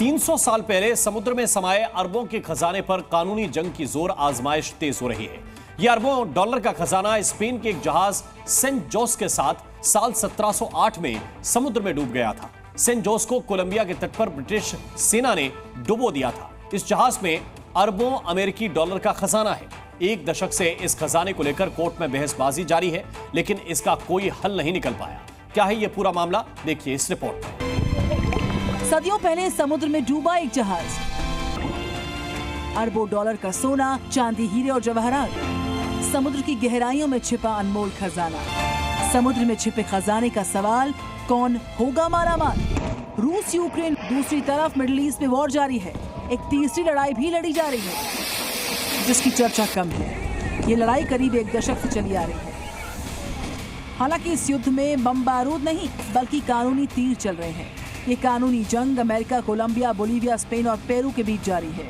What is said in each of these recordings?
300 साल पहले समुद्र में समाये अरबों के खजाने पर कानूनी जंग की जोर आजमाइश तेज हो रही है। यह अरबों डॉलर का खजाना स्पेन के एक जहाज सेंट जोस के साथ साल 1708 में समुद्र में डूब गया था। सेंट जोस को कोलंबिया के तट पर ब्रिटिश सेना ने डुबो दिया था। इस जहाज में अरबों अमेरिकी डॉलर का खजाना है। एक दशक से इस खजाने को लेकर कोर्ट में बहसबाजी जारी है, लेकिन इसका कोई हल नहीं निकल पाया। क्या है यह पूरा मामला, देखिए इस रिपोर्ट में। सदियों पहले समुद्र में डूबा एक जहाज, अरबों डॉलर का सोना, चांदी, हीरे और जवाहरात, समुद्र की गहराइयों में छिपा अनमोल खजाना। समुद्र में छिपे खजाने का सवाल, कौन होगा मालामाल? रूस यूक्रेन, दूसरी तरफ मिडिल ईस्ट में वॉर जारी है। एक तीसरी लड़ाई भी लड़ी जा रही है जिसकी चर्चा कम है। ये लड़ाई करीब एक दशक से चली आ रही है। हालांकि इस युद्ध में बम बारूद नहीं बल्कि कानूनी तीर चल रहे हैं। ये कानूनी जंग अमेरिका, कोलंबिया, बोलीविया, स्पेन और पेरू के बीच जारी है।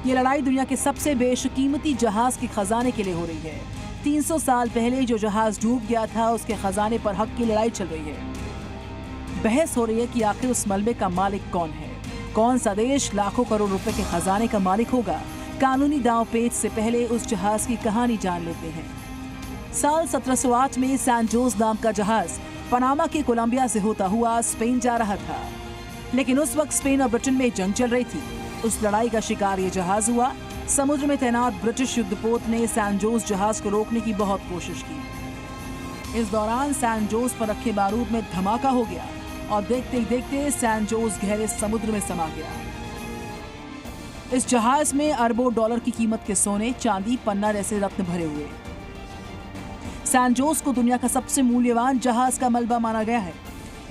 ये लड़ाई दुनिया के सबसे बेशकीमती जहाज के खजाने के लिए हो रही है। 300 साल पहले जो जहाज डूब गया था उसके खजाने पर हक की लड़ाई चल रही है। बहस हो रही है कि आखिर उस मलबे का मालिक कौन है। कौन सा देश लाखों करोड़ रुपए के खजाने का मालिक होगा? कानूनी दांवपेच से पहले उस जहाज की कहानी जान लेते हैं। साल 1708 में सैन जोस नाम का जहाज पनामा के कोलंबिया से होता हुआ स्पेन जा रहा था, लेकिन उस वक्त स्पेन और ब्रिटेन में जंग चल रही थी। उस लड़ाई का शिकार ये जहाज हुआ। समुद्र में तैनात ब्रिटिश युद्धपोत ने सैन जोस जहाज को रोकने की बहुत कोशिश की। इस दौरान सैन जोस पर रखे बारूद में धमाका हो गया और देखते ही देखते सैन जोस गहरे समुद्र में समा गया। इस जहाज में अरबों डॉलर की कीमत के सोने, चांदी, पन्ना जैसे रत्न भरे हुए। सैन जोस को दुनिया का सबसे मूल्यवान जहाज का मलबा माना गया है।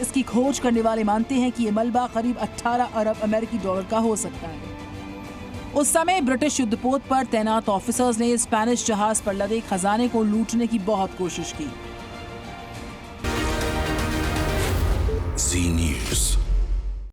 इसकी खोज करने वाले मानते हैं कि यह मलबा करीब 18 अरब अमेरिकी डॉलर का हो सकता है। उस समय ब्रिटिश युद्धपोत पर तैनात ऑफिसर्स ने स्पेनिश जहाज पर लदे खजाने को लूटने की बहुत कोशिश की। Z News।